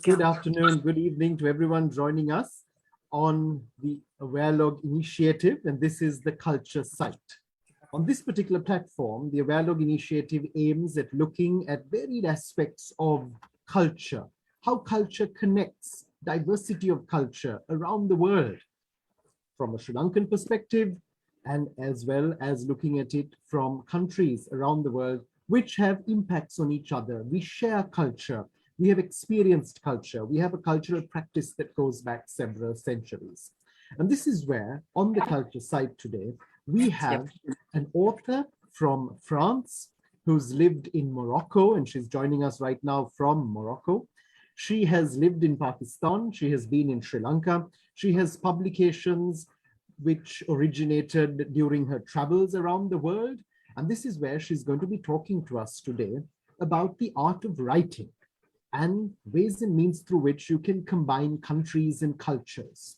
Good afternoon, good evening to everyone joining us on the Awarelogue Initiative, and this is the Culture Site. On this particular platform, the Awarelogue Initiative aims at looking at varied aspects of culture, how culture connects, diversity of culture around the world from a Sri Lankan perspective, and as well as looking at it from countries around the world which have impacts on each other. We share culture. We have experienced culture. We have a cultural practice that goes back several centuries. And this is where, on the culture side today, we have an author from France who's lived in Morocco, and she's joining us right now from Morocco. She has lived in Pakistan. She has been in Sri Lanka. She has publications which originated during her travels around the world. And this is where she's going to be talking to us today about the art of writing and ways and means through which you can combine countries and cultures.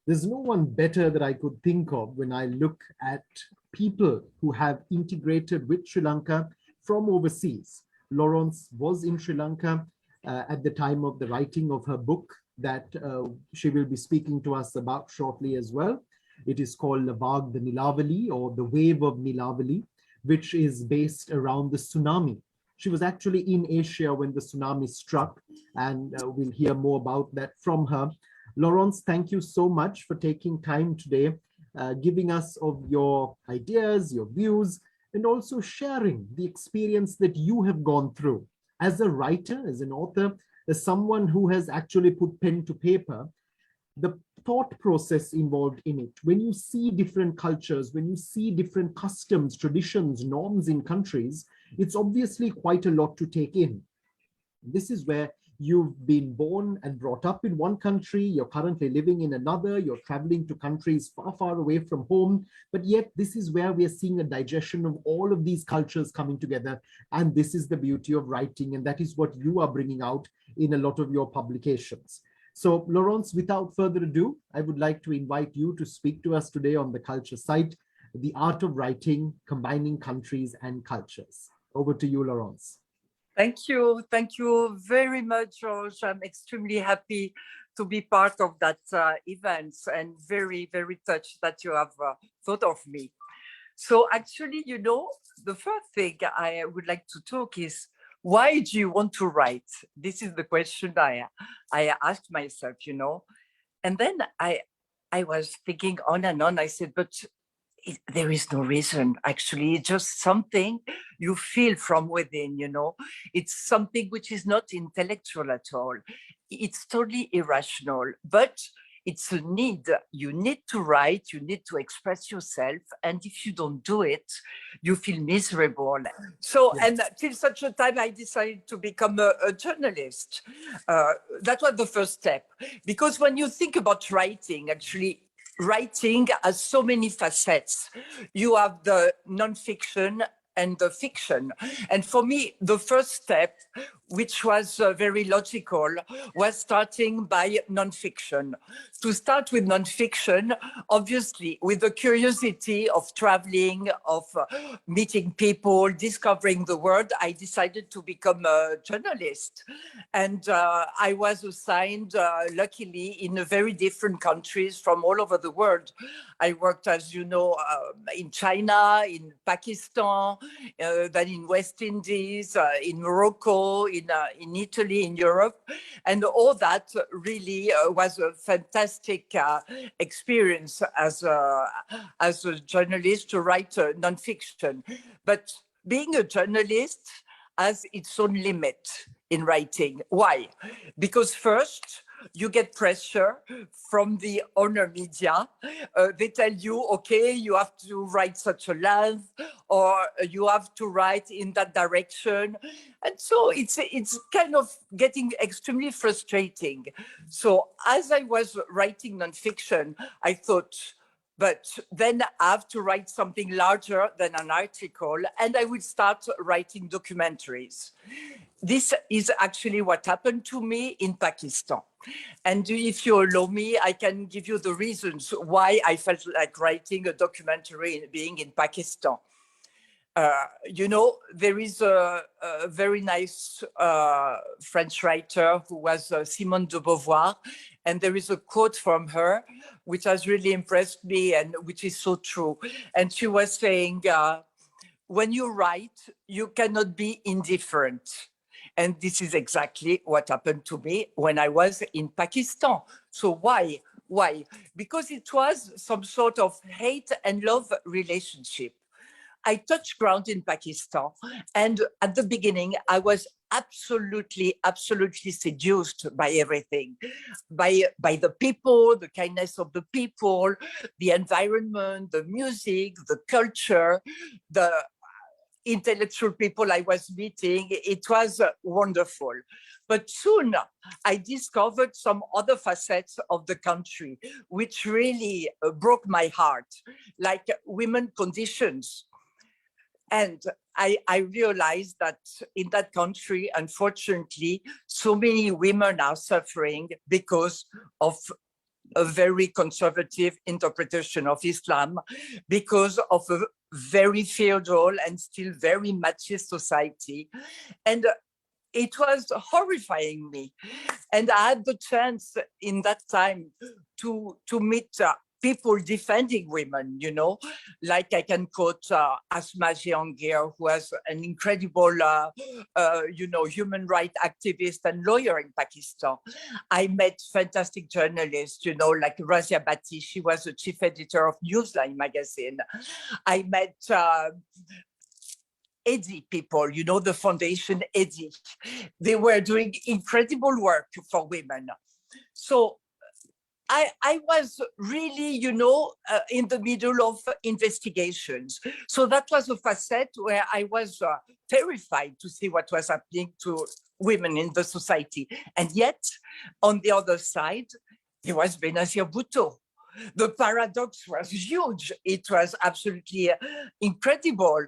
There's no one better that I could think of when I look at people who have integrated with Sri Lanka from overseas. Laurence was in Sri Lanka at the time of the writing of her book that she will be speaking to us about shortly as well. It is called Lavag the Nilavali, or the Wave of Nilavali, which is based around the tsunami. She was actually in Asia when the tsunami struck, and we'll hear more about that from her. Laurence, thank you so much for taking time today, giving us of your ideas, your views, and also sharing the experience that you have gone through as a writer, as an author, as someone who has actually put pen to paper. The thought process involved in it, when you see different cultures, when you see different customs, traditions, norms in countries, it's obviously quite a lot to take in. This is where you've been born and brought up in one country, you're currently living in another, you're traveling to countries far, far away from home, but yet this is where we are seeing a digestion of all of these cultures coming together. And this is the beauty of writing, and that is what you are bringing out in a lot of your publications. So Laurence, without further ado, I would like to invite you to speak to us today on the Culture Site, the art of writing, combining countries and cultures. Over to you, Laurence. Thank you. Thank you very much, George. I'm extremely happy to be part of that event, and very, very touched that you have thought of me. So actually, you know, the first thing I would like to talk is, why do you want to write? This is the question I asked myself, you know. And then I was thinking on and on. I said, but there is no reason, actually. It's just something you feel from within, you know. It's something which is not intellectual at all. It's totally irrational, but it's a need. You need to write, you need to express yourself. And if you don't do it, you feel miserable. So, yes. And till such a time, I decided to become a journalist. That was the first step. Because when you think about writing, actually, writing has so many facets. You have the nonfiction and the fiction. And for me, the first step, which was very logical, was starting by nonfiction. To start with nonfiction, obviously, with the curiosity of traveling, of meeting people, discovering the world, I decided to become a journalist. And I was assigned, luckily, in very different countries from all over the world. I worked, as you know, in China, in Pakistan, then in West Indies, in Morocco, in Italy, in Europe. And all that really was a fantastic experience as a journalist to write nonfiction. But being a journalist has its own limit in writing. Why? Because first, you get pressure from the owner media. They tell you, okay, you have to write such a length, or you have to write in that direction. And so it's kind of getting extremely frustrating. So as I was writing nonfiction, I thought, but then I have to write something larger than an article, and I would start writing documentaries. This is actually what happened to me in Pakistan. And if you allow me, I can give you the reasons why I felt like writing a documentary being in Pakistan. You know, there is a very nice French writer who was Simone de Beauvoir, and there is a quote from her which has really impressed me and which is so true. And she was saying, when you write, you cannot be indifferent. And this is exactly what happened to me when I was in Pakistan. So why? Why? Because it was some sort of hate and love relationship. I touched ground in Pakistan, and at the beginning, I was absolutely seduced by everything, by the people, the kindness of the people, the environment, the music, the culture, the intellectual people I was meeting. It was wonderful. But soon I discovered some other facets of the country, which really broke my heart, like women conditions. And I realized that in that country, unfortunately, so many women are suffering because of a very conservative interpretation of Islam, because of a very feudal and still very machist society. And it was horrifying me. And I had the chance in that time to meet people defending women, you know, like I can quote Asma Jehangir, who was an incredible, you know, human rights activist and lawyer in Pakistan. I met fantastic journalists, you know, like Razia Bati. She was the chief editor of Newsline magazine. I met EDI people, you know, the foundation EDI. They were doing incredible work for women. So I was really, you know, in the middle of investigations. So that was a facet where I was terrified to see what was happening to women in the society. And yet, on the other side, there was Benazir Bhutto. The paradox was huge. It was absolutely incredible.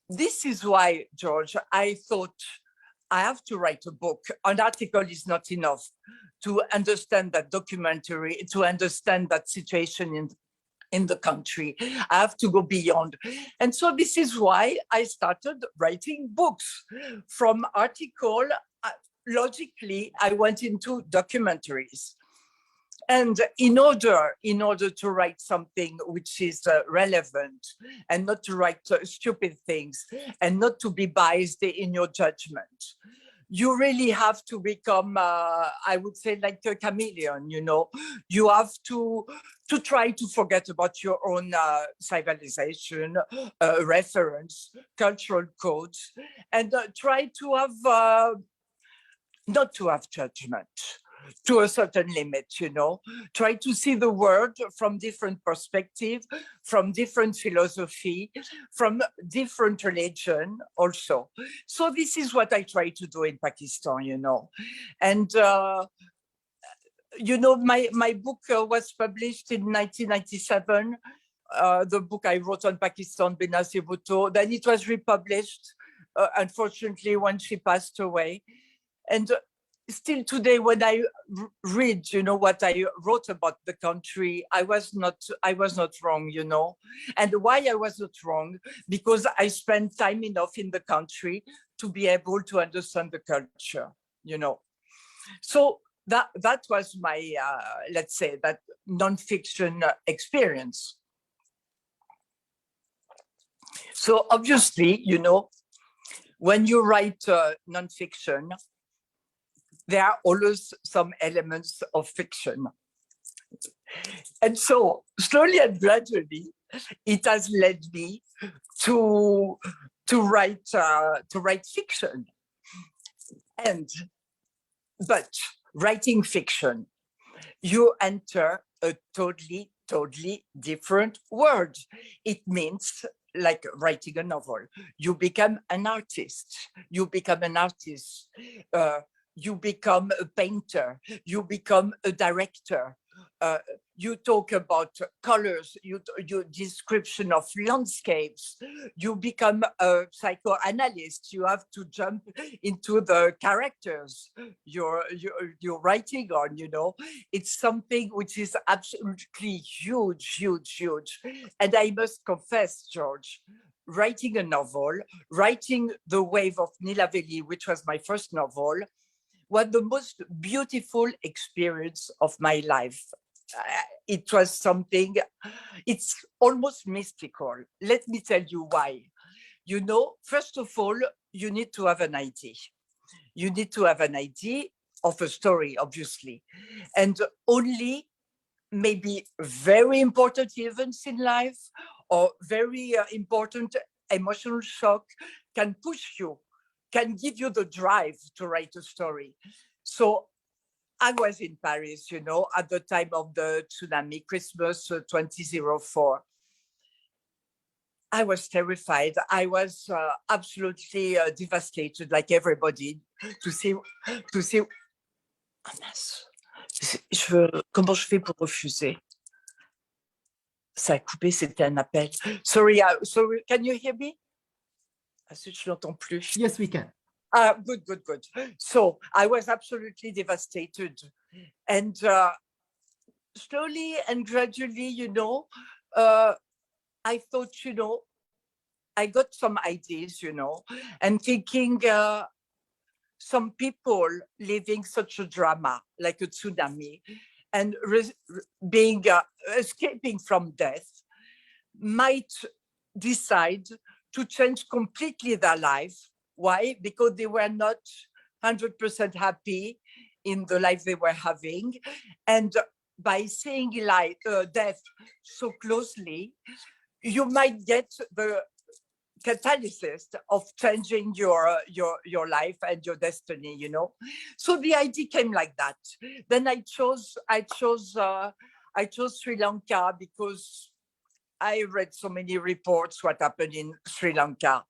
This is why, George, I thought I have to write a book. An article is not enough to understand that documentary, to understand that situation in the country. I have to go beyond. And so this is why I started writing books. From article, logically, I went into documentaries. And in order to write something which is relevant and not to write stupid things and not to be biased in your judgment, you really have to become, I would say, like a chameleon, you know. You have to try to forget about your own civilization, reference, cultural codes, and try to have, not to have judgment to a certain limit, you know. Try to see the world from different perspectives, from different philosophy, from different religion also. So this is what I try to do in Pakistan, you know. And, you know, my book was published in 1997, the book I wrote on Pakistan, Benazir Bhutto. Then it was republished, unfortunately, when she passed away. And still today, when I read, you know, what I wrote about the country, I was not wrong, you know. And why I was not wrong? Because I spent time enough in the country to be able to understand the culture, you know. So that was my, let's say, that nonfiction experience. So obviously, you know, when you write nonfiction, there are always some elements of fiction. And so slowly and gradually, it has led me to write fiction. But writing fiction, you enter a totally different world. It means, like writing a novel, you become an artist. You become an artist. You become a painter, you become a director, you talk about colors, your description of landscapes, you become a psychoanalyst, you have to jump into the characters you're writing on, you know. It's something which is absolutely huge. And I must confess, George, writing a novel, writing The Wave of Nilaveli, which was my first novel, was the most beautiful experience of my life. It was something, it's almost mystical. Let me tell you why. You know, first of all, you need to have an idea. You need to have an idea of a story, obviously. And only maybe very important events in life or very important emotional shock can push you, can give you the drive to write a story. So I was in Paris, you know, at the time of the tsunami, Christmas 2004. I was terrified. I was absolutely devastated, like everybody, to see. Ah mince. Comment je fais pour refuser? Ça a coupé, c'était un appel. Sorry, sorry. Can you hear me? Ah, je l'entends plus. Yes, we can. Good, good, good. So I was absolutely devastated. And slowly and gradually, you know, I thought, you know, I got some ideas, you know, and thinking some people living such a drama, like a tsunami, and being escaping from death, might decide to change completely their life. Why? Because they were not 100% happy in the life they were having. And by seeing like death so closely, you might get the catalyst of changing your life and your destiny, you know. So the idea came like that. Then I chose Sri Lanka because I read so many reports what happened in Sri Lanka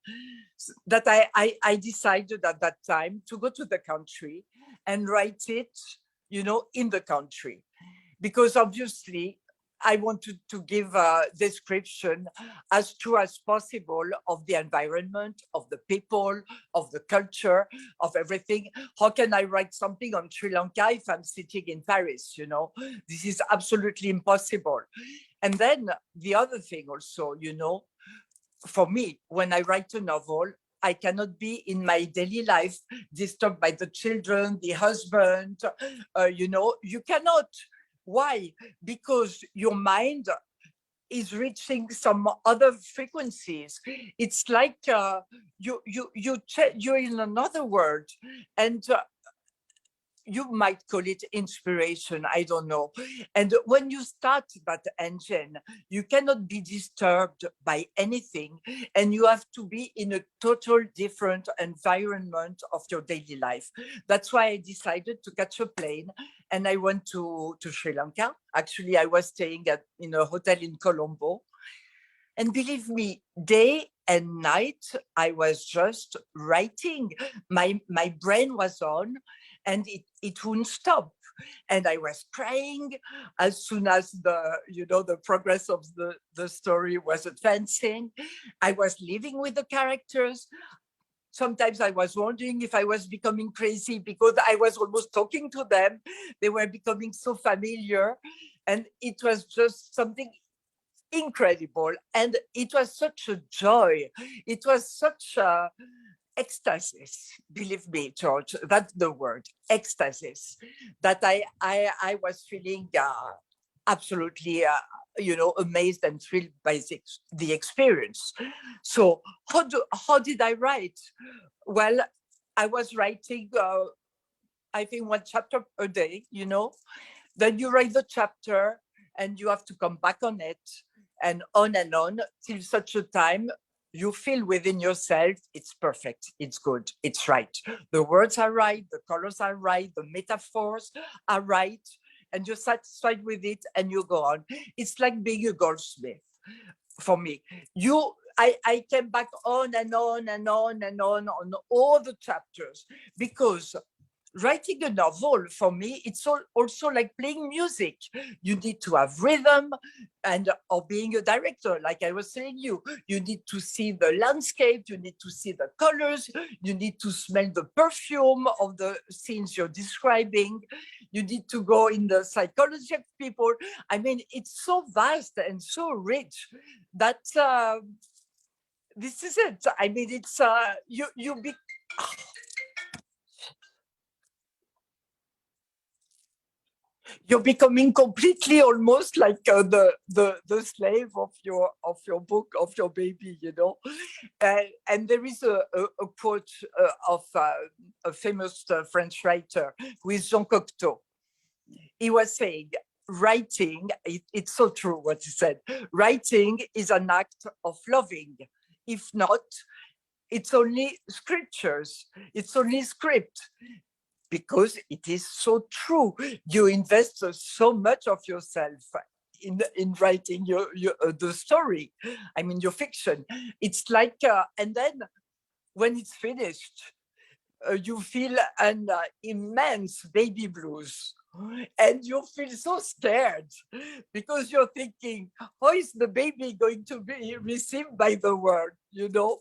that I decided at that time to go to the country and write it, you know, in the country, because obviously I wanted to give a description as true as possible of the environment, of the people, of the culture, of everything. How can I write something on Sri Lanka if I'm sitting in Paris, you know? This is absolutely impossible. And then the other thing also, you know, for me, when I write a novel, I cannot be in my daily life disturbed by the children, the husband, you know, you cannot. Why? Because your mind is reaching some other frequencies. It's like you're in another world, and you might call it inspiration, I don't know. And when you start that engine, you cannot be disturbed by anything, and you have to be in a total different environment of your daily life. That's why I decided to catch a plane, and I went to Sri Lanka. Actually, I was staying in a hotel in Colombo. And believe me, day and night, I was just writing. My brain was on, and it wouldn't stop. And I was crying as soon as the progress of the story was advancing. I was living with the characters. Sometimes I was wondering if I was becoming crazy because I was almost talking to them. They were becoming so familiar. And it was just something incredible. And it was such a joy. It was such a ecstasis, believe me, George, that's the word, ecstasis, that I was feeling absolutely, you know, amazed and thrilled by the experience. So how did I write? Well, I was writing, I think, one chapter a day, you know. Then you write the chapter and you have to come back on it and on till such a time you feel within yourself, it's perfect, it's good, it's right. The words are right, the colors are right, the metaphors are right, and you're satisfied with it and you go on. It's like being a goldsmith for me. I came back on and on and on and on all the chapters, because writing a novel for me, it's also like playing music. You need to have rhythm, or being a director, like I was saying, you need to see the landscape, you need to see the colors, you need to smell the perfume of the scenes you're describing, you need to go in the psychology of people. I mean, it's so vast and so rich that this is it. I mean, it's you're becoming completely almost like the slave of your book, of your baby, you know. And there is a quote of a famous French writer who is Jean Cocteau. He was saying, writing, it's so true what he said, writing is an act of loving. If not, it's only scriptures, it's only script. Because it is so true. You invest so much of yourself in writing the story. I mean, your fiction. It's like, and then when it's finished, you feel an immense baby blues. And you feel so scared because you're thinking, how is the baby going to be received by the world? You know,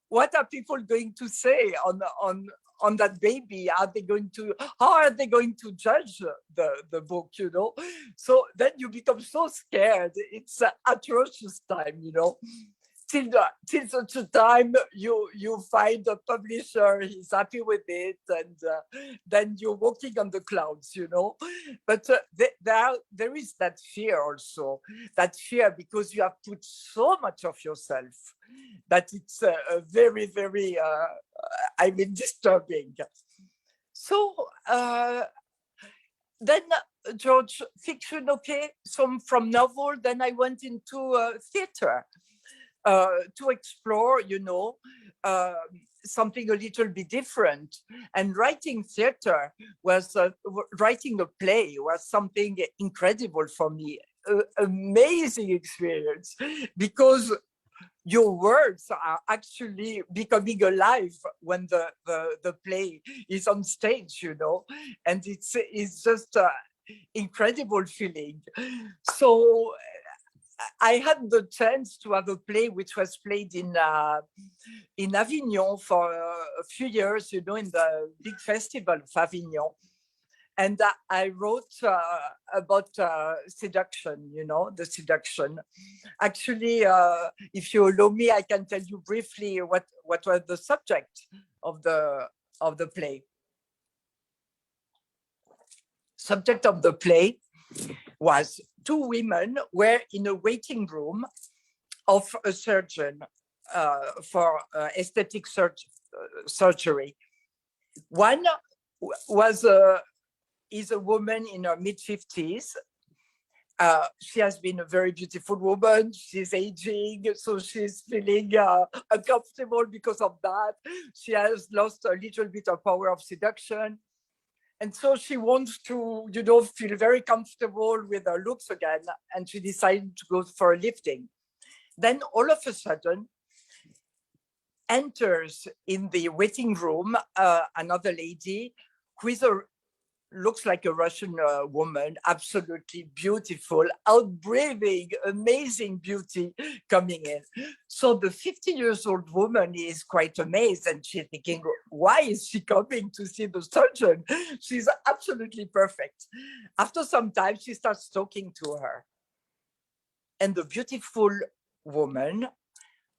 what are people going to say on that baby? How are they going to judge the book, you know? So then you become so scared. It's an atrocious time, you know. Till such a time you find a publisher, he's happy with it, and then you're walking on the clouds, you know. But there is that fear also, that fear because you have put so much of yourself that it's very, very, I mean, disturbing. So then, George, fiction, okay, from novel, then I went into theater. To explore, you know, something a little bit different. And writing theater was, writing a play was something incredible for me, amazing experience, because your words are actually becoming alive when the play is on stage, you know, and it's just an incredible feeling. So I had the chance to have a play which was played in Avignon for a few years, you know, in the big festival of Avignon. And I wrote about seduction, you know, the seduction. Actually, if you allow me, I can tell you briefly what was the subject of the play. Subject of the play was two women were in a waiting room of a surgeon for aesthetic surgery. One is a woman in her mid-50s. She has been a very beautiful woman. She's aging, so she's feeling uncomfortable because of that. She has lost a little bit of power of seduction. And so she wants to, you know, feel very comfortable with her looks again. And she decided to go for a lifting. Then all of a sudden, enters in the waiting room another lady who is looks like a Russian woman, absolutely beautiful, out-breathing, amazing beauty coming in. So the 50-year-old woman is quite amazed, and she's thinking, why is she coming to see the surgeon? She's absolutely perfect. After some time, she starts talking to her. And the beautiful woman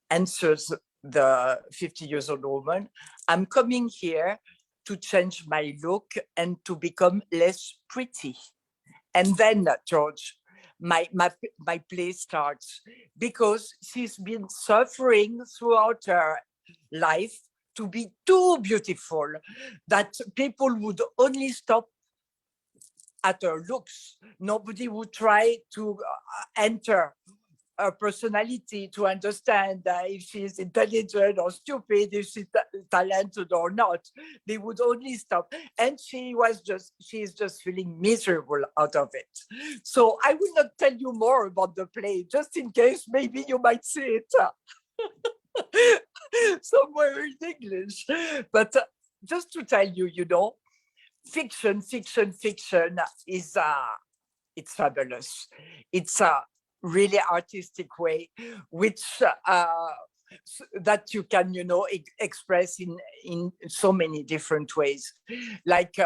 answers the 50-year-old woman, I'm coming here to change my look and to become less pretty. And then, George, my play starts, because she's been suffering throughout her life to be too beautiful, that people would only stop at her looks. Nobody would try to enter her personality to understand if she's intelligent or stupid, if she's talented or not. They would only stop. And she is just feeling miserable out of it. So I will not tell you more about the play, just in case maybe you might see it somewhere in English. But just to tell you, you know, fiction is, it's fabulous. It's a really artistic way, which that you can, you know, express in so many different ways. Like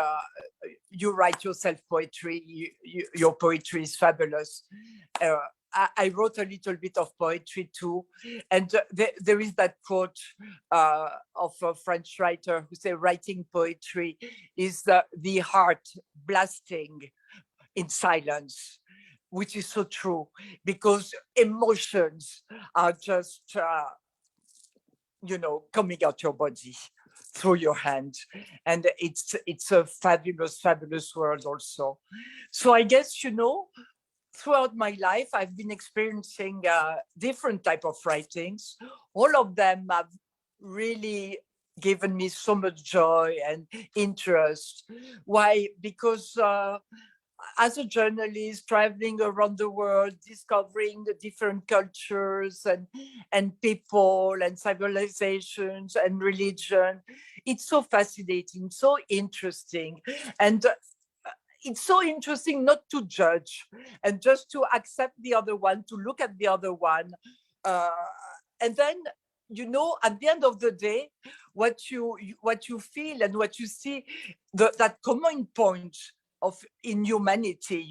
you write yourself poetry, your poetry is fabulous. I wrote a little bit of poetry too. And there is that quote of a French writer who said, writing poetry is the heart blasting in silence, which is so true, because emotions are just, coming out your body through your hand. And it's a fabulous, fabulous world also. So I guess, throughout my life, I've been experiencing different type of writings. All of them have really given me so much joy and interest. Why? Because as a journalist, traveling around the world, discovering the different cultures and people and civilizations and religion, it's so fascinating, so interesting. And it's so interesting not to judge and just to accept the other one, to look at the other one. And then, at the end of the day, what you feel and what you see, that common point in humanity,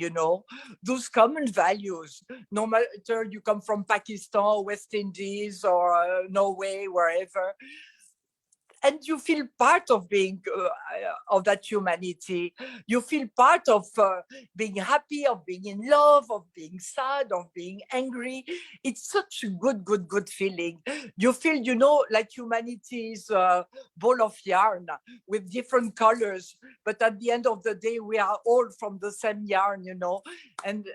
those common values, no matter you come from Pakistan, West Indies, or Norway, wherever, and you feel part of being of that humanity. You feel part of being happy, of being in love, of being sad, of being angry. It's such a good feeling. You feel, like humanity is a ball of yarn with different colors, but at the end of the day, we are all from the same yarn, and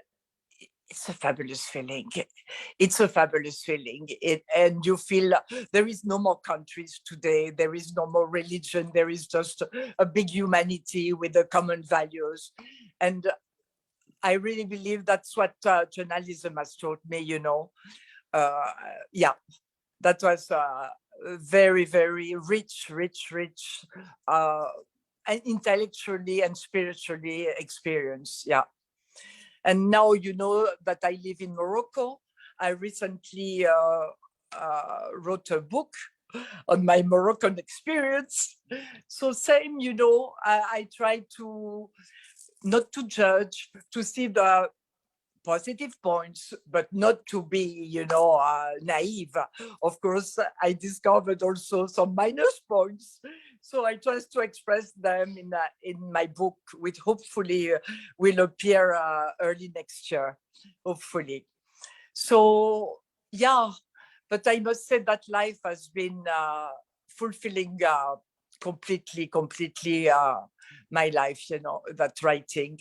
it's a fabulous feeling. It's a fabulous feeling. And you feel there is no more countries today. There is no more religion. There is just a big humanity with the common values. And I really believe that's what journalism has taught me, Yeah, that was very, very rich, and intellectually and spiritually experience. Yeah. And now you know that I live in Morocco. I recently wrote a book on my Moroccan experience. So same, I try to not to judge, to see the positive points, but not to be, naive. Of course, I discovered also some minus points. So I try to express them in my book, which hopefully will appear early next year, hopefully. So, yeah, but I must say that life has been fulfilling completely my life, that writing.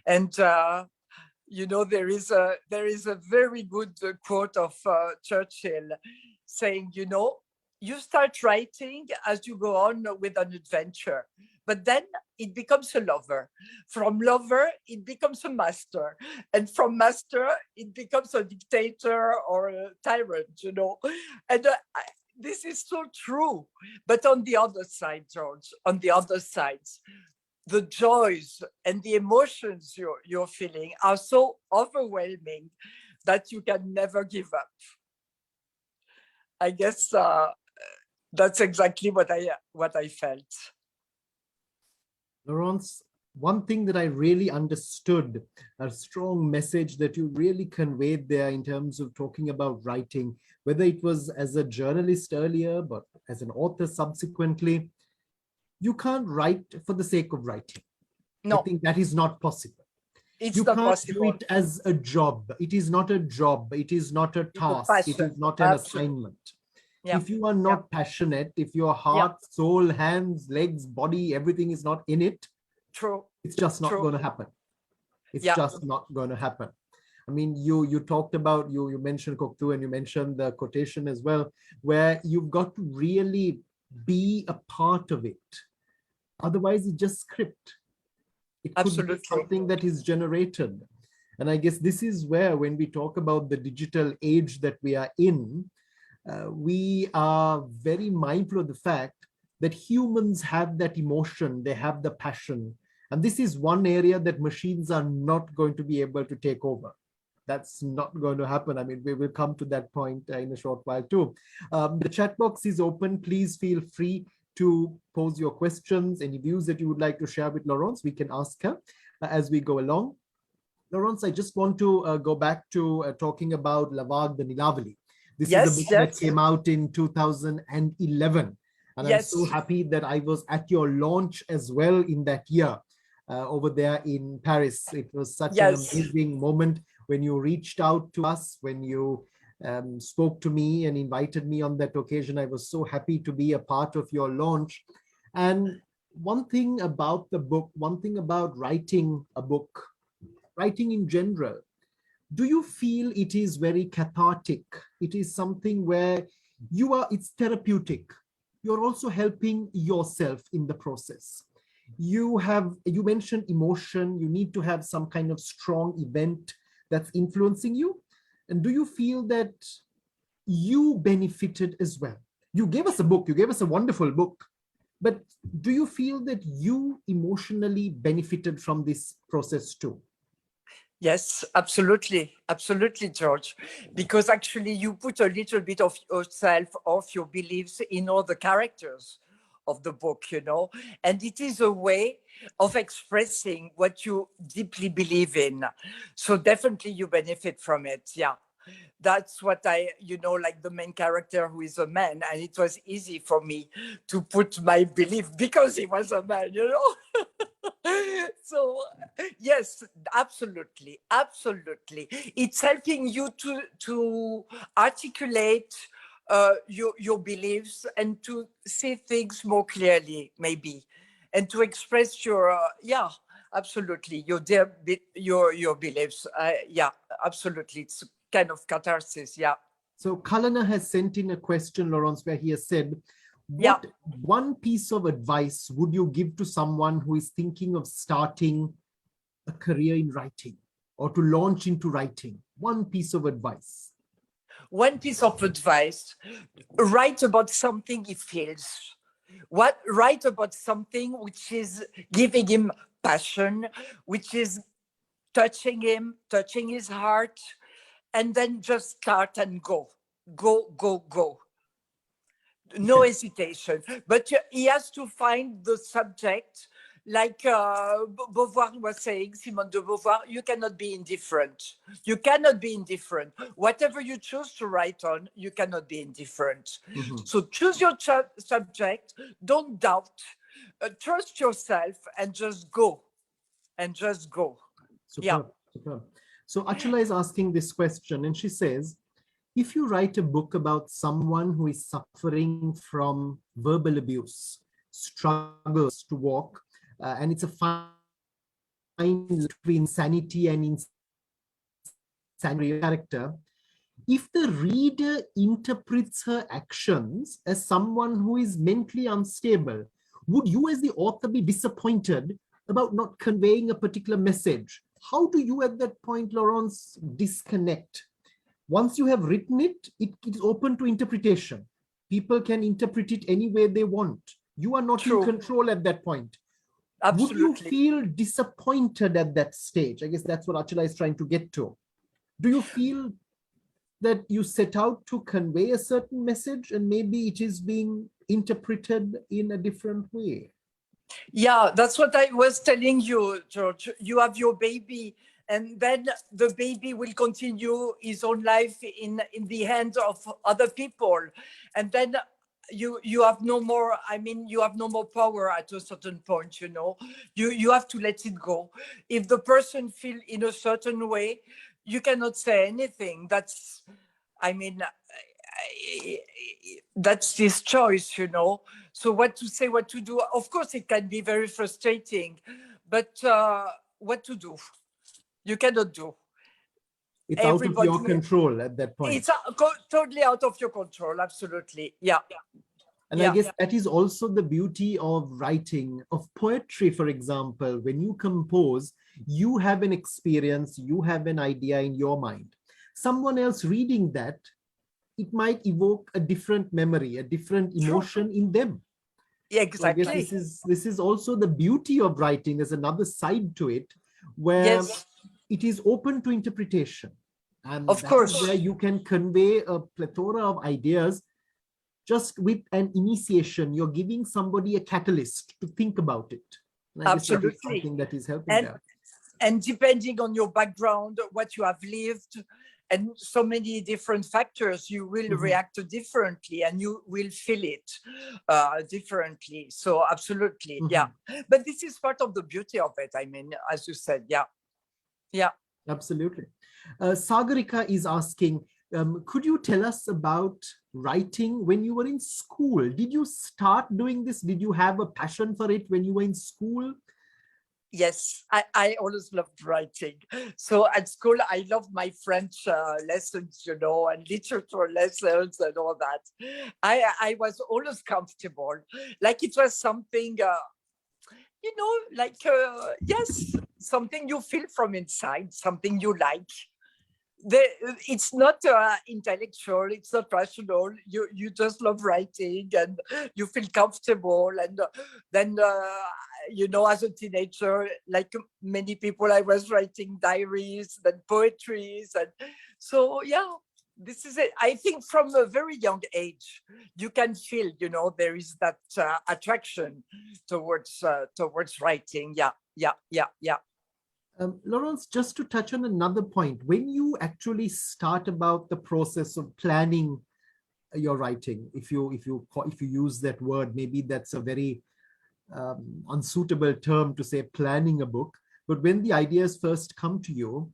And there is a very good quote of Churchill saying, you start writing as you go on with an adventure, but then it becomes a lover. From lover, it becomes a master. And from master, it becomes a dictator or a tyrant, And this is so true. But on the other side, George, on the other side, the joys and the emotions you're feeling are so overwhelming that you can never give up. I guess that's exactly what I felt. Laurence, one thing that I really understood, a strong message that you really conveyed there in terms of talking about writing, whether it was as a journalist earlier, but as an author subsequently, you can't write for the sake of writing. No. I think that is not possible. You can't possible. Do it as a job. It is not a job. It is not a task. It is not an assignment. Yeah. If you are not passionate, if your heart, soul, hands, legs, body, everything is not in it, true, it's just not going to happen. It's just not going to happen. I mean, you talked about, you mentioned Cocteau and you mentioned the quotation as well, where you've got to really be a part of it. Otherwise, it's just script. It could be something that is generated. And I guess this is where, when we talk about the digital age that we are in, we are very mindful of the fact that humans have that emotion, they have the passion. And this is one area that machines are not going to be able to take over. That's not going to happen. I mean, we will come to that point in a short while too. The chat box is open. Please feel free to pose your questions, any views that you would like to share with Laurence. We can ask her as we go along. Laurence, I just want to go back to talking about Lavag the Nilavali. This is Yes, a book yes, that came out in 2011. And I'm yes, so happy that I was at your launch as well in that year over there in Paris. It was such an yes. amazing moment when you reached out to us, when you spoke to me and invited me on that occasion. I was so happy to be a part of your launch. And one thing about the book, one thing about writing a book, writing in general, do you feel it is very cathartic? It is something where it's therapeutic. You're also helping yourself in the process. You mentioned emotion. You need to have some kind of strong event that's influencing you. And do you feel that you benefited as well? You gave us a book, you gave us a wonderful book, but do you feel that you emotionally benefited from this process too? Yes, absolutely. Absolutely, George. Because actually you put a little bit of yourself, of your beliefs in all the characters of the book, you know, and it is a way of expressing what you deeply believe in. So definitely you benefit from it. Yeah. That's what like the main character who is a man. And it was easy for me to put my belief because he was a man, you know. So yes, absolutely, absolutely. It's helping you to articulate your beliefs and to see things more clearly, maybe, and to express your absolutely your beliefs. Yeah, absolutely. It's kind of catharsis. Yeah. So Kalana has sent in a question, Laurence, where he has said, Yeah. what one piece of advice would you give to someone who is thinking of starting a career in writing or to launch into writing? One piece of advice. One piece of advice: write about something he feels. Write about something which is giving him passion, which is touching him, touching his heart, and then just start and go. Go, go, go. No hesitation. But he has to find the subject, like Beauvoir was saying, Simone de Beauvoir, you cannot be indifferent. You cannot be indifferent. Whatever you choose to write on, you cannot be indifferent. Mhm. So choose your subject, don't doubt, trust yourself, and just go. And just go. Yeah. Superb, superb. So Achala is asking this question, and she says, if you write a book about someone who is suffering from verbal abuse, struggles to walk, and it's a fine between sanity and insanity character, if the reader interprets her actions as someone who is mentally unstable, would you as the author be disappointed about not conveying a particular message? How do you at that point, Laurence, disconnect? Once you have written it, it is open to interpretation. People can interpret it any way they want. You are not True. in control at that point. Absolutely. Would you feel disappointed at that stage? I guess that's what Achala is trying to get to. Do you feel that you set out to convey a certain message and maybe it is being interpreted in a different way? Yeah, that's what I was telling you, George. You have your baby, and then the baby will continue his own life in the hands of other people. And then you have no more, you have no more power at a certain point, you know. You have to let it go. If the person feels in a certain way, you cannot say anything. That's, that's his choice, you know. So what to say, what to do? Of course, it can be very frustrating, but what to do? You cannot do. It's out of your control at that point. It's totally out of your control. Absolutely. Yeah. And I guess that is also the beauty of writing, of poetry, for example. When you compose, you have an experience, you have an idea in your mind. Someone else reading that, it might evoke a different memory, a different emotion in them. Yeah, exactly. So I guess this is also the beauty of writing. There's another side to it where it is open to interpretation. And of course, is where you can convey a plethora of ideas just with an initiation. You're giving somebody a catalyst to think about it. And I guess that is something that is helping them. And depending on your background, what you have lived, and so many different factors, you will react differently and you will feel it differently. So absolutely, yeah. But this is part of the beauty of it. I mean, as you said, yeah. Yeah. Absolutely. Sagarika is asking, could you tell us about writing when you were in school? Did you start doing this? Did you have a passion for it when you were in school? Yes, I always loved writing. So at school, I loved my French lessons, you know, and literature lessons and all that. I was always comfortable, like it was something, you know, like, yes, something you feel from inside, something you like. It's not intellectual, it's not rational. You just love writing and you feel comfortable. And then, you know, as a teenager, like many people, I was writing diaries and poetries. And so, yeah, this is it. I think from a very young age, you can feel, you know, there is that attraction towards writing. Yeah, yeah, yeah, yeah. Laurence, just to touch on another point, when you actually start about the process of planning your writing, if you use that word, maybe that's a very unsuitable term to say planning a book, but when the ideas first come to you,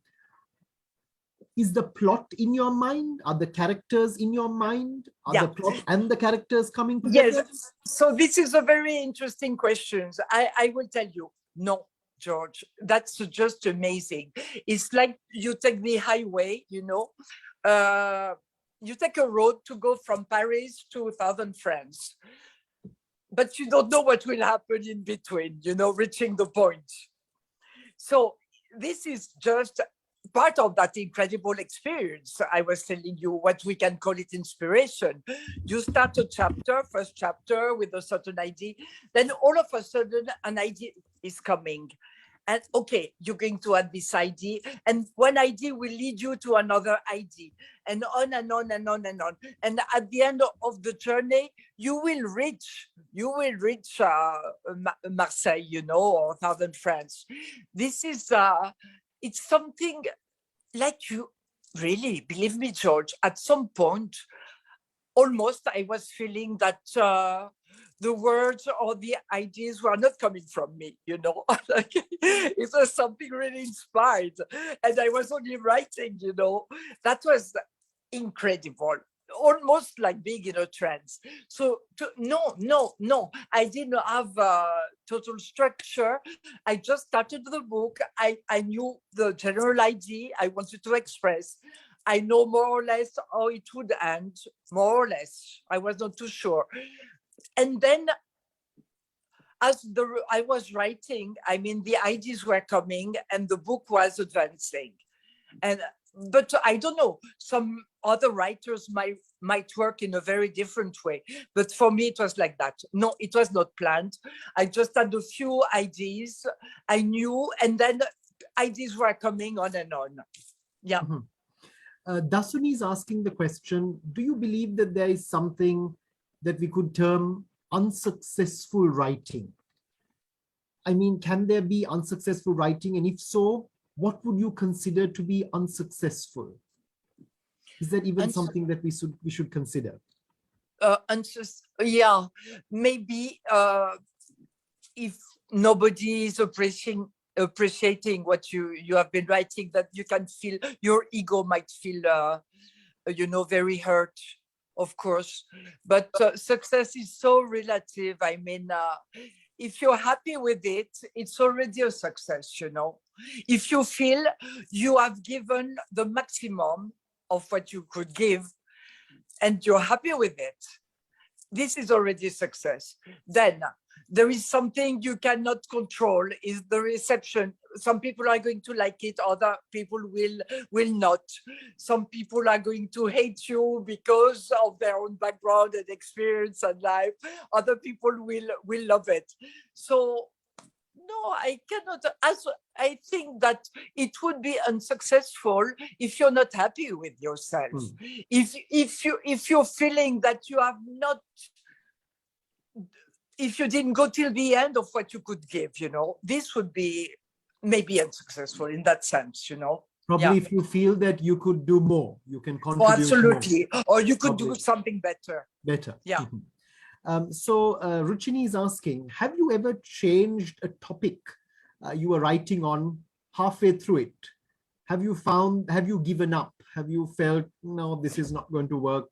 is the plot in your mind? Are the characters in your mind? Are the plot and the characters coming together? Yes. So this is a very interesting question. I will tell you, no, George, that's just amazing. It's like you take the highway, you know, you take a road to go from Paris to southern France, but you don't know what will happen in between, you know, reaching the point. So this is just part of that incredible experience. I was telling you what we can call it inspiration. You start a chapter, first chapter with a certain idea, then all of a sudden an idea is coming. And okay, you're going to add this idea, and one idea will lead you to another idea, and on and on and on and on. And at the end of the journey, you will reach Marseille, you know, or southern France. This is it's something like, you really, believe me, George, at some point, almost I was feeling that the words or the ideas were not coming from me, you know. Like, it was something really inspired, and I was only writing, you know. That was incredible, almost like being in a trance. So no, I didn't have a total structure. I just started the book. I knew the general idea I wanted to express. I know more or less how it would end, more or less. I was not too sure. And then as I was writing, I mean, the ideas were coming and the book was advancing. But I don't know, some other writers might work in a very different way. But for me, it was like that. No, it was not planned. I just had a few ideas I knew, and then ideas were coming on and on. Yeah. Dasuni is asking the question, do you believe that there is something that we could term unsuccessful writing? I mean, can there be unsuccessful writing? And if so, what would you consider to be unsuccessful? Is that even something that we should consider? Yeah, maybe if nobody is appreciating what you have been writing, that you can feel, your ego might feel, you know, very hurt, of course. But success is so relative. I mean, if you're happy with it, it's already a success, you know. If you feel you have given the maximum of what you could give and you're happy with it, this is already a success. Then there is something you cannot control, is the reception. Some people are going to like it, other people will not. Some people are going to hate you because of their own background and experience and life. Other people will love it. So no, I cannot. I think that it would be unsuccessful if you're not happy with yourself. If you're feeling that you have not, if you didn't go till the end of what you could give, you know, this would be maybe unsuccessful in that sense, you know. Probably if you feel that you could do more, you can Oh, contribute absolutely. more. Or you could do Probably something better. better. Yeah. So Ruchini is asking, have you ever changed a topic you were writing on halfway through it? Have you given up? Have you felt, no, this is not going to work?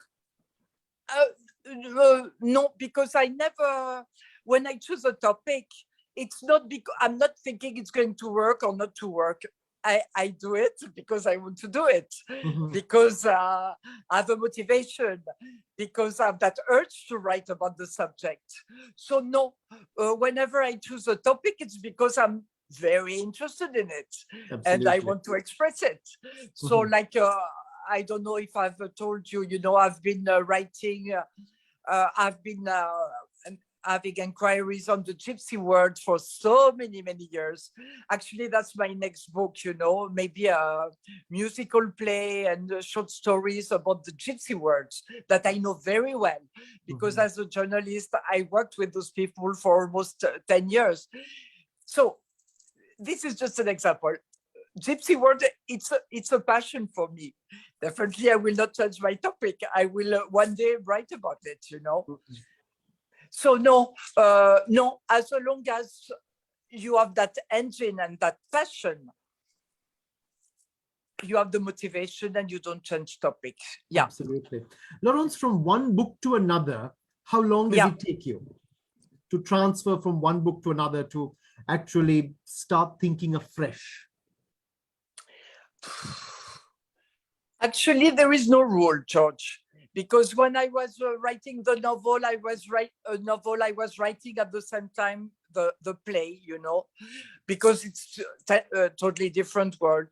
No, because I never, when I choose a topic, it's not because I'm not thinking it's going to work or not to work. I do it because I want to do it, because I have a motivation, because I have that urge to write about the subject. So no, whenever I choose a topic, it's because I'm very interested in it. Absolutely. And I want to express it. So like, I don't know if I've told you, you know, I've been writing, I've been having inquiries on the gypsy word for so many years. Actually, that's my next book, you know, maybe a musical play and short stories about the gypsy words that I know very well, because as a journalist, I worked with those people for almost 10 years. So this is just an example. Gypsy word, it's a passion for me. Definitely, I will not change my topic. I will one day write about it, you know. So no, no, as long as you have that engine and that passion, you have the motivation and you don't change topics. Yeah. Absolutely. Laurence, from one book to another, how long does it take you to transfer from one book to another, to actually start thinking afresh? Actually, there is no rule, George. Because when I was writing the novel, I was writing at the same time the play, you know, because it's a totally different world.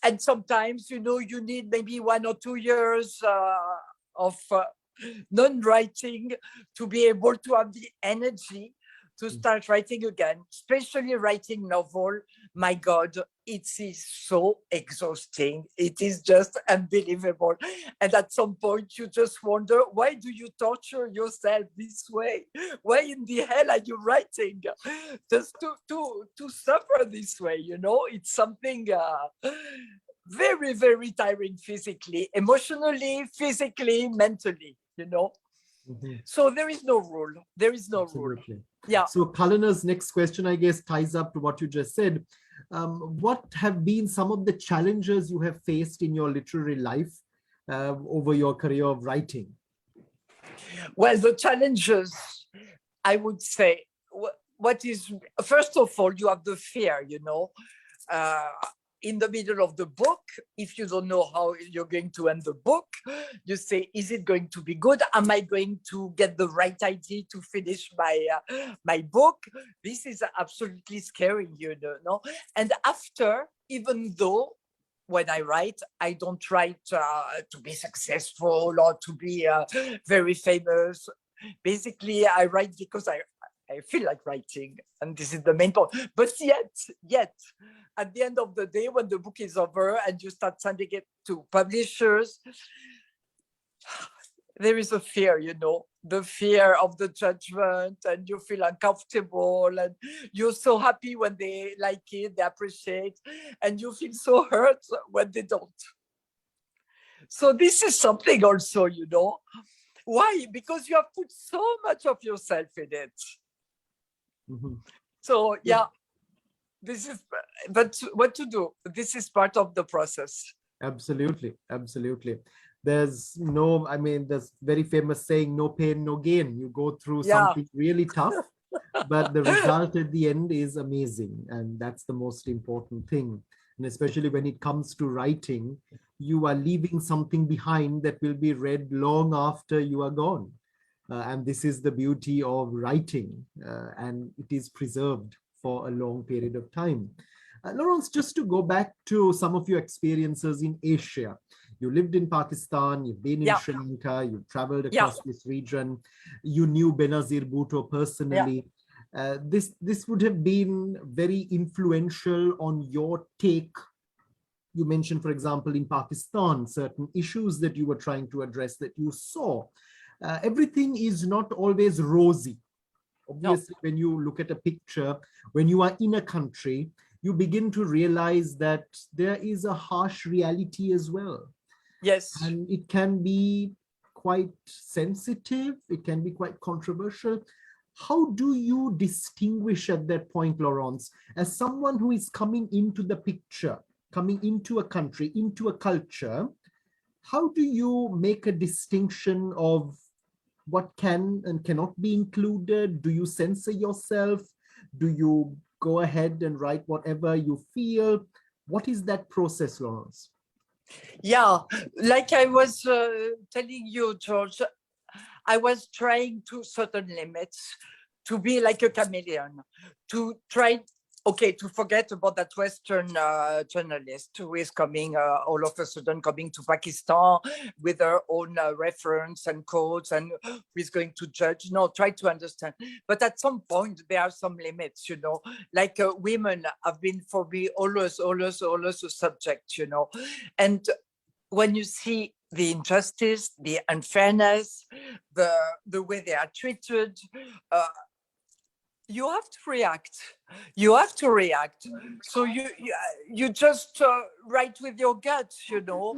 And sometimes, you know, you need maybe 1 or 2 years of non-writing to be able to have the energy to start writing again, especially writing novel. My God, it is so exhausting. It is just unbelievable. And at some point you just wonder, why do you torture yourself this way? Why in the hell are you writing? Just to suffer this way, you know? It's something very, very tiring physically, emotionally, physically, mentally, you know? So there is no rule. There is no rule. Yeah. So Kalina's next question, I guess, ties up to what you just said. What have been some of the challenges you have faced in your literary life over your career of writing? Well, the challenges, I would say, what is, first of all, you have the fear, you know, in the middle of the book, if you don't know how you're going to end the book, you say, is it going to be good? Am I going to get the right idea to finish my book? This is absolutely scary, you know. And after, even though when I write, I don't write to be successful or to be very famous. Basically, I write because I feel like writing, and this is the main point. But yet, at the end of the day, when the book is over and you start sending it to publishers, there is a fear, you know, the fear of the judgment, and you feel uncomfortable, and you're so happy when they like it, they appreciate, and you feel so hurt when they don't. So this is something also, you know. Why? Because you have put so much of yourself in it. So yeah, this is, but what to do? This is part of the process. Absolutely, absolutely. There's no, I mean, there's very famous saying, no pain, no gain. You go through something really tough, but the result at the end is amazing. And that's the most important thing. And especially when it comes to writing, you are leaving something behind that will be read long after you are gone. And this is the beauty of writing, and it is preserved for a long period of time. Laurence, just to go back to some of your experiences in Asia, you lived in Pakistan, you've been in Sri Lanka, you've traveled across this region, you knew Benazir Bhutto personally. This would have been very influential on your take. You mentioned, for example, in Pakistan, certain issues that you were trying to address that you saw. Everything is not always rosy. Obviously, when you look at a picture, when you are in a country, you begin to realize that there is a harsh reality as well. Yes. And it can be quite sensitive, it can be quite controversial. How do you distinguish at that point, Laurence, as someone who is coming into the picture, coming into a country, into a culture? How do you make a distinction of what can and cannot be included? Do you censor yourself? Do you go ahead and write whatever you feel? What is that process, Laurence? Yeah, like I was telling you, George, I was trying to certain limits to be like a chameleon, to try, okay, to forget about that Western journalist who is coming all of a sudden coming to Pakistan with her own reference and codes and who is going to judge. No, try to understand. But at some point, there are some limits, you know, like women have been for me always a subject, you know. And when you see the injustice, the unfairness, the way they are treated, you have to react. You have to react. So you just write with your gut, you know.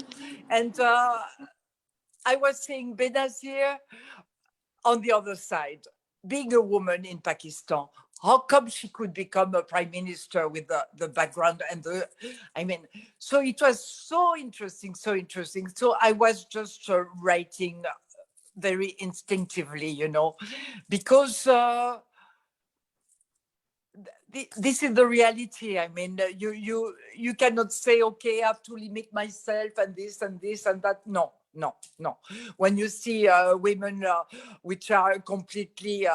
And I was saying Benazir on the other side, being a woman in Pakistan, how come she could become a prime minister with the background and the, I mean, so it was so interesting, so interesting. So I was just writing very instinctively, you know, because this is the reality. I mean, you cannot say, okay, I have to limit myself and this and this and that. No, no, no. When you see women which are completely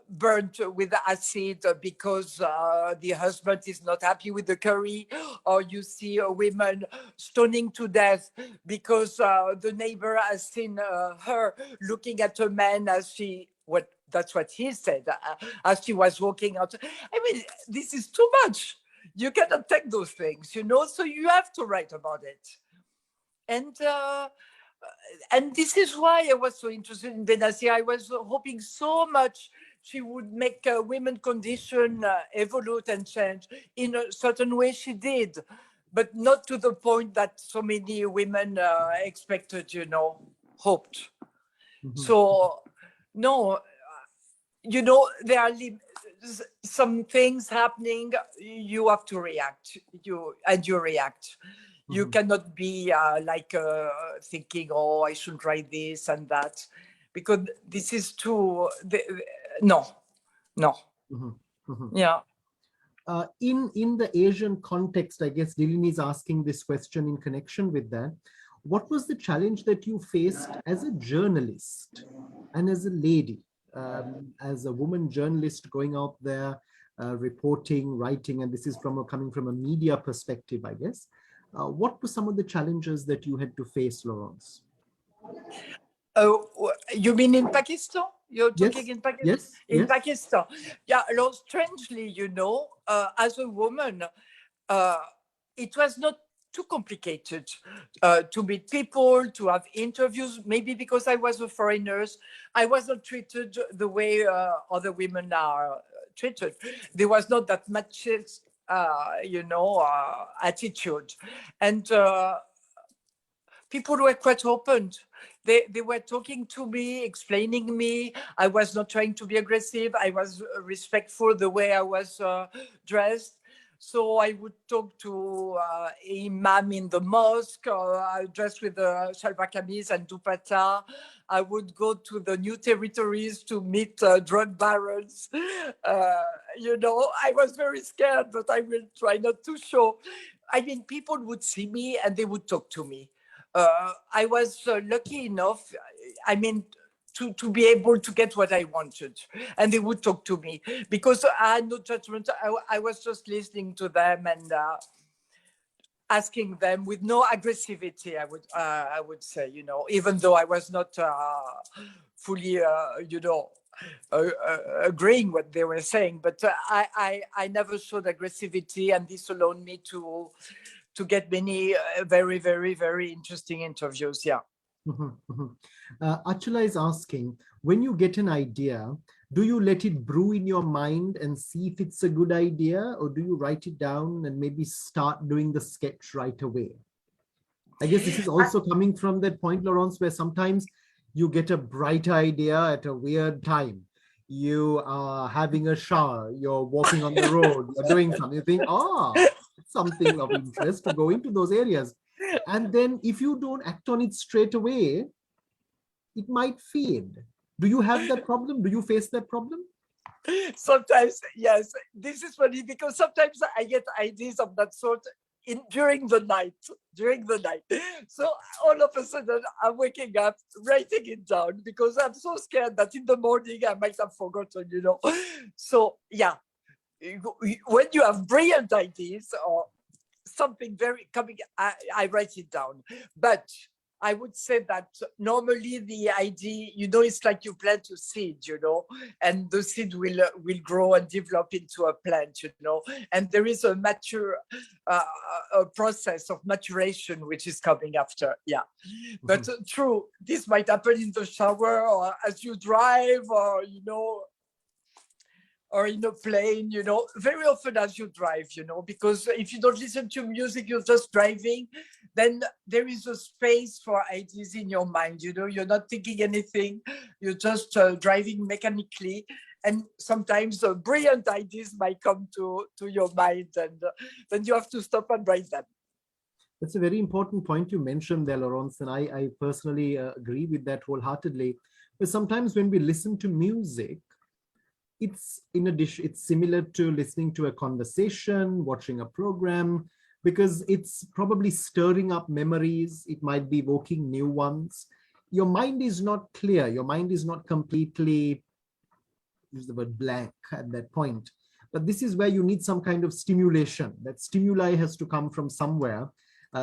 burnt with acid because the husband is not happy with the curry, or you see women stoning to death because the neighbor has seen her looking at a man as she, that's what he said, as she was walking out. I mean, this is too much. You cannot take those things, you know, so you have to write about it. And this is why I was so interested in Benazir. I was hoping so much she would make a women condition evolve and change. In a certain way she did, but not to the point that so many women expected, you know, hoped. Mm-hmm. So, no, you know, there are some things happening, you have to react, you react. You cannot be thinking, oh, I should write this and that, because this is too, no. Yeah. In the Asian context, I guess Dilini is asking this question in connection with that. What was the challenge that you faced as a journalist and as a lady, as a woman journalist going out there, reporting, writing, and this is coming from a media perspective, I guess. What were some of the challenges that you had to face, Laurence? You mean in Pakistan? You're talking in Pakistan? Yes. In Pakistan. Yeah, strangely, you know, as a woman, it was not too complicated to meet people, to have interviews, maybe because I was a foreigner. I was not treated the way other women are treated. There was not that much, you know, attitude. And people were quite open. They were talking to me, explaining me. I was not trying to be aggressive. I was respectful the way I was dressed. So I would talk to imam in the mosque, dressed with the shalwar kameez and dupatta. I would go to the new territories to meet drug barons. You know, I was very scared, but I will try not to show. I mean, people would see me and they would talk to me. I was lucky enough, I mean, to be able to get what I wanted, and they would talk to me because I had no judgment. I was just listening to them and asking them with no aggressivity. I would say, you know, even though I was not fully, you know, agreeing what they were saying, but I never showed aggressivity, and this allowed me to get many very, very, very interesting interviews. Yeah. Achula is asking, when you get an idea, Do you let it brew in your mind and see if it's a good idea, or do you write it down and maybe start doing the sketch right away? I guess this is also coming from that point, Laurence, where sometimes you get a bright idea at a weird time. You are having a shower, you're walking on the road, you're doing something, you think, it's something of interest to go into those areas. And then if you don't act on it straight away, it might fade. Do you have that problem? Do you face that problem? Sometimes, yes. This is funny because sometimes I get ideas of that sort during the night. So all of a sudden I'm waking up, writing it down because I'm so scared that in the morning I might have forgotten, So yeah, when you have brilliant ideas or something very coming, I write it down. But I would say that normally the idea, it's like you plant a seed, and the seed will grow and develop into a plant, and there is a a process of maturation which is coming after. Yeah. But true, this might happen in the shower or as you drive or, or in a plane, very often as you drive, because if you don't listen to music, you're just driving, then there is a space for ideas in your mind, you're not thinking anything, you're just driving mechanically. And sometimes brilliant ideas might come to your mind, and then you have to stop and write them. That's a very important point you mentioned there, Laurence, and I personally agree with that wholeheartedly. But sometimes when we listen to music, it's similar to listening to a conversation, watching a program, because it's probably stirring up memories. It might be evoking new ones. Your mind is not clear. Your mind is not completely, use the word, blank at that point. But this is where you need some kind of stimulation. That stimuli has to come from somewhere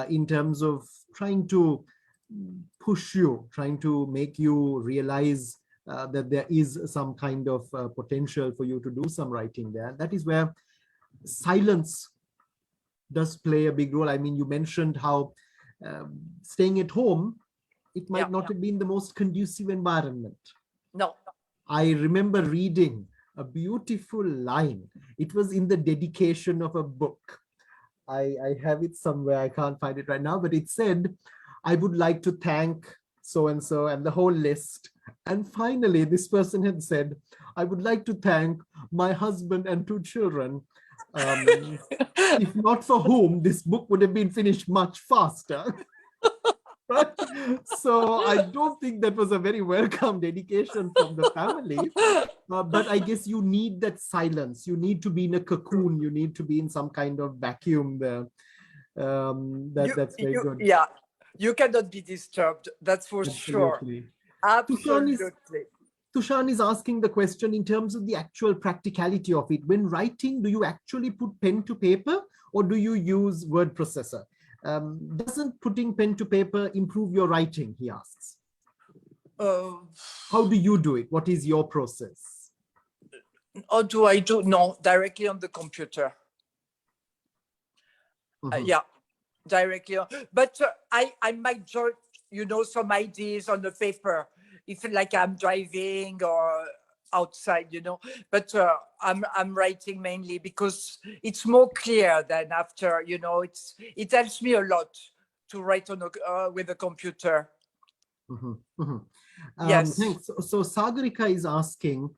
in terms of trying to push you, trying to make you realize that there is some kind of potential for you to do some writing there. That is where silence does play a big role. I mean, you mentioned how staying at home, it might not have been the most conducive environment. No. I remember reading a beautiful line. It was in the dedication of a book. I have it somewhere. I can't find it right now, but it said, "I would like to thank so-and-so," and the whole list. And finally, this person had said, "I would like to thank my husband and 2 children, if not for whom this book would have been finished much faster." Right? So I don't think that was a very welcome dedication from the family. But I guess you need that silence. You need to be in a cocoon. You need to be in some kind of vacuum there. That's very good. Yeah, you cannot be disturbed. That's for Absolutely. sure. Absolutely. Tushan is asking the question in terms of the actual practicality of it. When writing, do you actually put pen to paper or do you use word processor? Doesn't putting pen to paper improve your writing, he asks. How do you do it? What is your process? Or do I do? No, directly on the computer. Yeah, directly. But I might jot, some ideas on the paper, if like I'm driving or outside, but I'm writing mainly because it's more clear than after, it helps me a lot to write on with a computer. Yes. Thanks. So Sagarika is asking,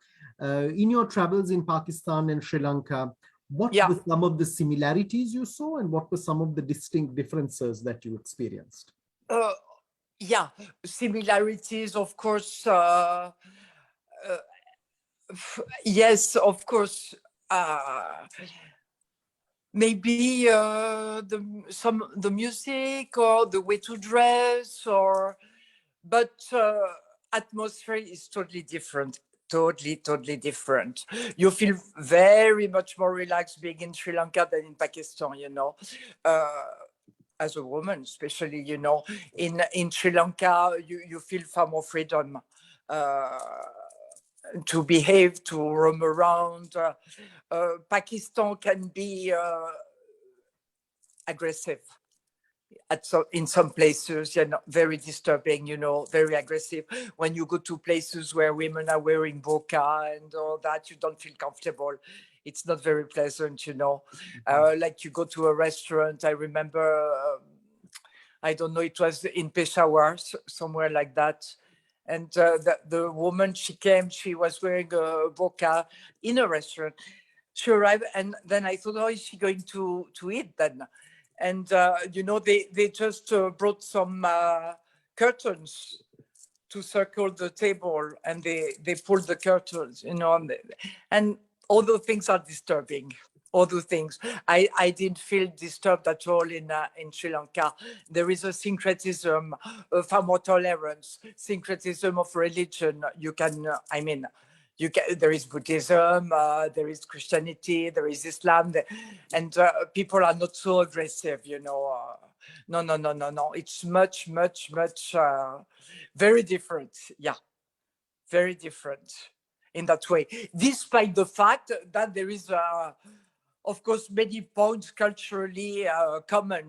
in your travels in Pakistan and Sri Lanka, what were some of the similarities you saw and what were some of the distinct differences that you experienced? Yeah, similarities, of course. Yes, of course. Maybe the music or the way to dress, but atmosphere is totally different. Totally different. You feel very much more relaxed being in Sri Lanka than in Pakistan, as a woman, especially, in Sri Lanka, you feel far more freedom to behave, to roam around. Pakistan can be aggressive in some places, very disturbing, very aggressive. When you go to places where women are wearing burqa and all that, you don't feel comfortable. It's not very pleasant, like you go to a restaurant. I remember, I don't know, it was in Peshawar, somewhere like that. And the woman, she was wearing a burqa in a restaurant. She arrived, and then I thought, oh, is she going to eat then? And, they just brought some curtains to circle the table, and they pulled the curtains, and all those things are disturbing. All those things. I didn't feel disturbed at all in Sri Lanka. There is a syncretism, far more tolerance, syncretism of religion. You can, there is Buddhism, there is Christianity, there is Islam, and people are not so aggressive, No. It's much, much, much, very different. Yeah, very different in that way, despite the fact that there is, of course, many points culturally common,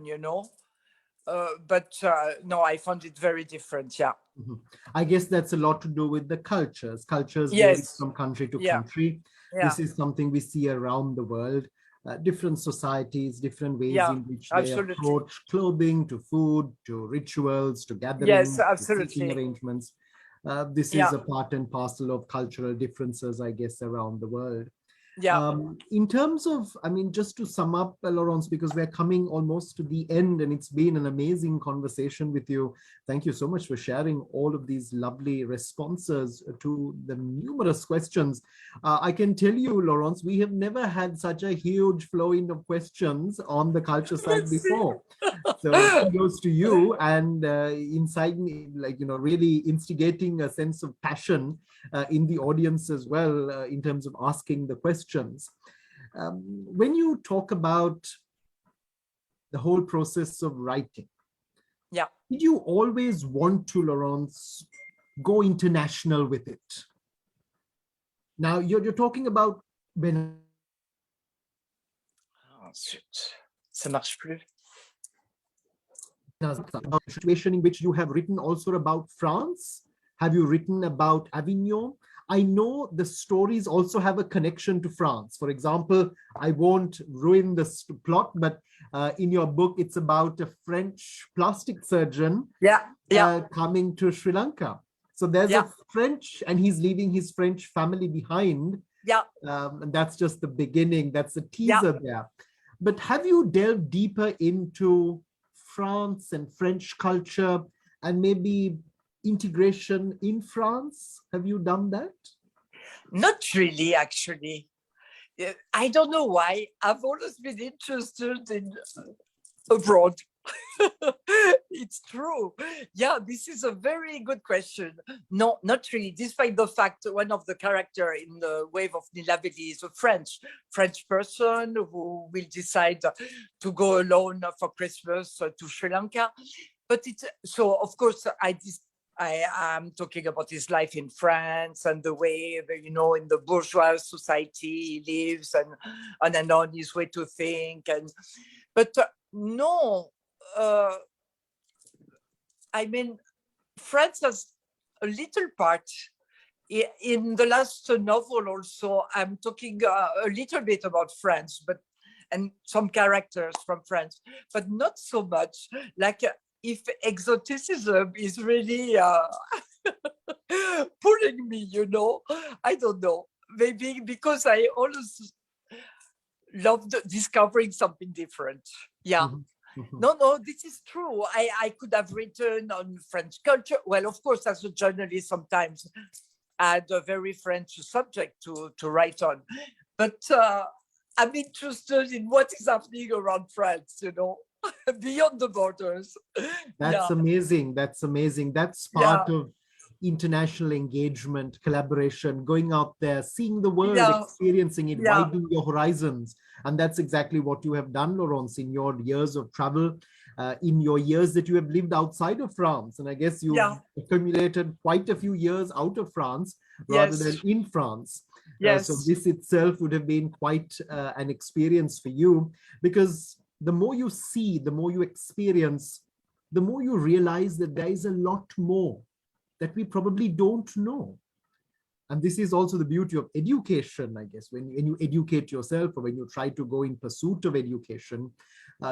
but no, I found it very different. Yeah. Mm-hmm. I guess that's a lot to do with the cultures. Cultures vary Yes. from country to Yeah. country. Yeah. This is something we see around the world. Different societies, different ways Yeah, in which absolutely. they approach clothing, to food, to rituals, to gatherings, Yes, absolutely. to seating arrangements. This is a part and parcel of cultural differences, I guess, around the world. Yeah. In terms of, just to sum up, Laurence, because we're coming almost to the end, and it's been an amazing conversation with you. Thank you so much for sharing all of these lovely responses to the numerous questions. I can tell you, Laurence, we have never had such a huge flowing of questions on the culture side before. So kudos to you, and inciting, really instigating a sense of passion in the audience as well, in terms of asking the questions. When you talk about the whole process of writing, did you always want to, Laurence, go international with it? Now you're talking about when. Ça marche plus. A situation in which you have written also about France. Have you written about Avignon? I know the stories also have a connection to France. For example, I won't ruin the plot, but in your book, it's about a French plastic surgeon coming to Sri Lanka. So there's a French, and he's leaving his French family behind. And that's just the beginning. That's a teaser there. But have you delved deeper into France and French culture, and maybe integration in France? Have you done that? Not really, actually. I don't know why. I've always been interested in abroad. It's true. Yeah, this is a very good question. No, not really, despite the fact one of the characters in the Wave of Nilaveli is a French person who will decide to go alone for Christmas to Sri Lanka. But it's so, of course, I am talking about his life in France and the way, in the bourgeois society he lives, and on his way to think. But no, France has a little part. In the last novel also, I'm talking a little bit about France, and some characters from France, but not so much. Like if exoticism is really pulling me, I don't know. Maybe because I always loved discovering something different. Yeah. Mm-hmm. No, this is true. I could have written on French culture. Well, of course, as a journalist, sometimes I had a very French subject to write on. But I'm interested in what is happening around France, beyond the borders. That's amazing. That's amazing. That's part of international engagement, collaboration, going out there, seeing the world, experiencing it, widening your horizons. And that's exactly what you have done, Laurence, in your years of travel, in your years that you have lived outside of France. And I guess you've accumulated quite a few years out of France rather than in France. So this itself would have been quite an experience for you, because the more you see, the more you experience, the more you realize that there is a lot more that we probably don't know. And this is also the beauty of education, I guess. When you educate yourself, or when you try to go in pursuit of education,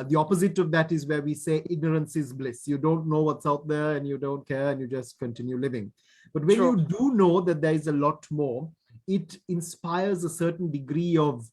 the opposite of that is where we say ignorance is bliss. You don't know what's out there and you don't care and you just continue living. But when you do know that there is a lot more, it inspires a certain degree of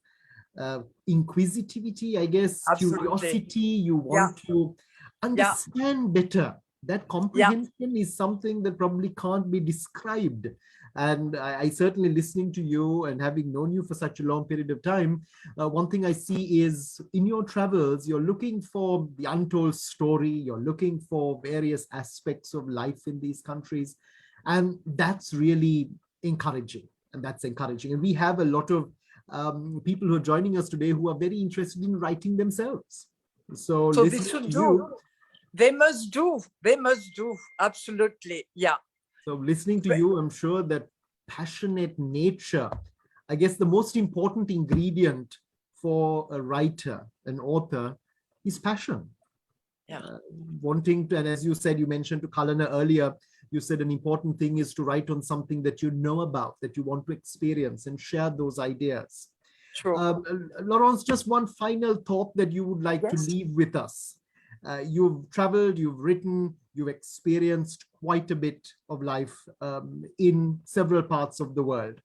inquisitivity, I guess, curiosity. You want to understand better. That comprehension is something that probably can't be described. And I certainly, listening to you and having known you for such a long period of time, one thing I see is in your travels, you're looking for the untold story, you're looking for various aspects of life in these countries. And that's really encouraging. And that's encouraging. And we have a lot of people who are joining us today who are very interested in writing themselves. So they should do. They must do. They must do. Absolutely. Yeah. So listening to you, I'm sure that passionate nature, I guess the most important ingredient for a writer, an author, is passion. Yeah. Wanting to, and as you said, you mentioned to Kalana earlier, you said an important thing is to write on something that you know about, that you want to experience and share those ideas. Sure. Laurence, just one final thought that you would like to leave with us. You've traveled, you've written, you've experienced quite a bit of life in several parts of the world.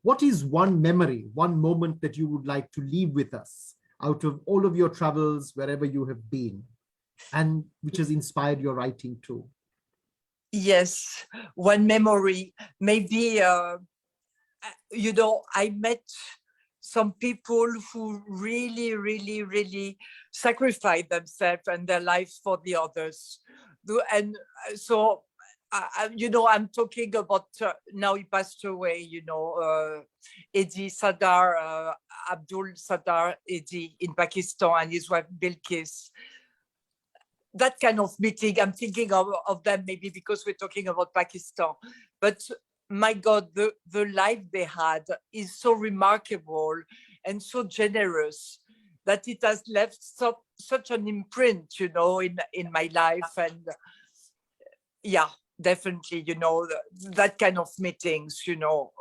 What is one memory, one moment that you would like to leave with us out of all of your travels, wherever you have been, and which has inspired your writing too? Yes, one memory, maybe, you know, I met some people who really, really, really sacrifice themselves and their lives for the others. And so, you know, I'm talking about, now he passed away, you know, Eddie Sadar, Abdul Sadar Eddie in Pakistan, and his wife Bilkis. That kind of meeting, I'm thinking of them maybe because we're talking about Pakistan. But my God, the life they had is so remarkable and so generous that it has left such an imprint, you know, in my life. And yeah, definitely, you know, that kind of meetings, you know.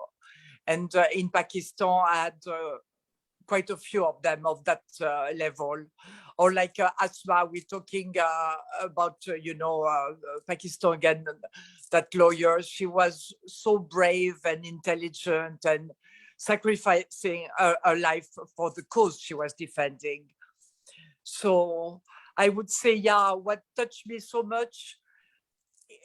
And in Pakistan, I had quite a few of them of that level. Or like Asma, we're talking about, you know, Pakistan again, that lawyer. She was so brave and intelligent and sacrificing her life for the cause she was defending. So I would say, yeah, what touched me so much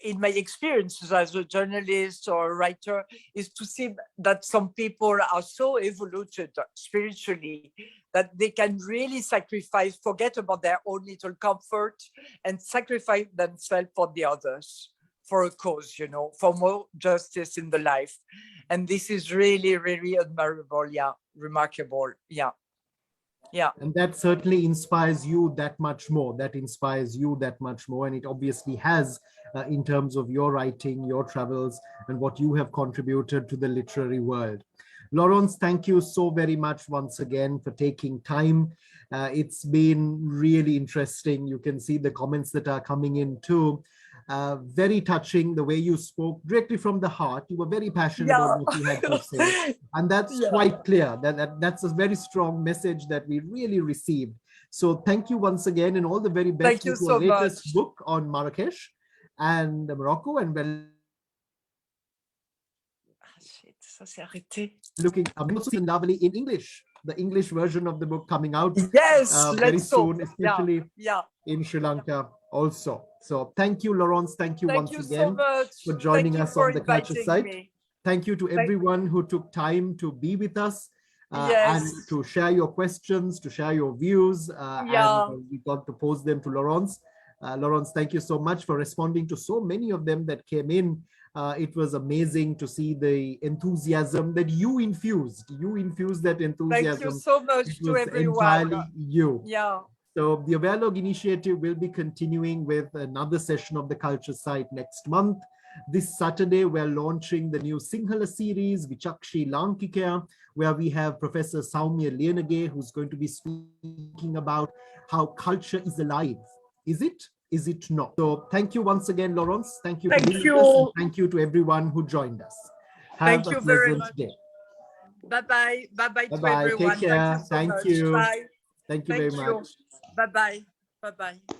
in my experiences as a journalist or a writer is to see that some people are so evoluted spiritually that they can really sacrifice, forget about their own little comfort and sacrifice themselves for the others, for a cause, you know, for more justice in the life. And this is really, really admirable. Yeah, remarkable. Yeah. Yeah. And that certainly inspires you that much more. That inspires you that much more. And it obviously has in terms of your writing, your travels, and what you have contributed to the literary world. Laurence, thank you so very much once again for taking time. It's been really interesting. You can see the comments that are coming in too. Very touching, the way you spoke directly from the heart. You were very passionate about what you had to say. And that's quite clear. That's a very strong message that we really received. So thank you once again, and all the very best with your latest book on Marrakesh and Morocco. And well, looking lovely in English, the English version of the book coming out very soon, especially in Sri Lanka also. So thank you, Laurence. Thank you once again for joining us on the Culture Site. Thank you to everyone who took time to be with us and to share your questions, to share your views. And we got to pose them to Laurence. Laurence, thank you so much for responding to so many of them that came in. It was amazing to see the enthusiasm that you infused. You infused that enthusiasm. Thank you so much to everyone. Entirely you. Yeah. So the Awarelogue Initiative will be continuing with another session of the Culture Site next month. This Saturday, we're launching the new Sinhala series, Vichakshi Lankika, where we have Professor Saumya Lienage, who's going to be speaking about how culture is alive. Is it? Is it not? So thank you once again, Laurence. Thank you for being with us, and thank you to everyone who joined us. Have a pleasant day. Bye-bye. Bye-bye to Bye-bye. everyone. Take care. Thank you so much. You. Bye. Thank you very much. Bye-bye. Bye-bye.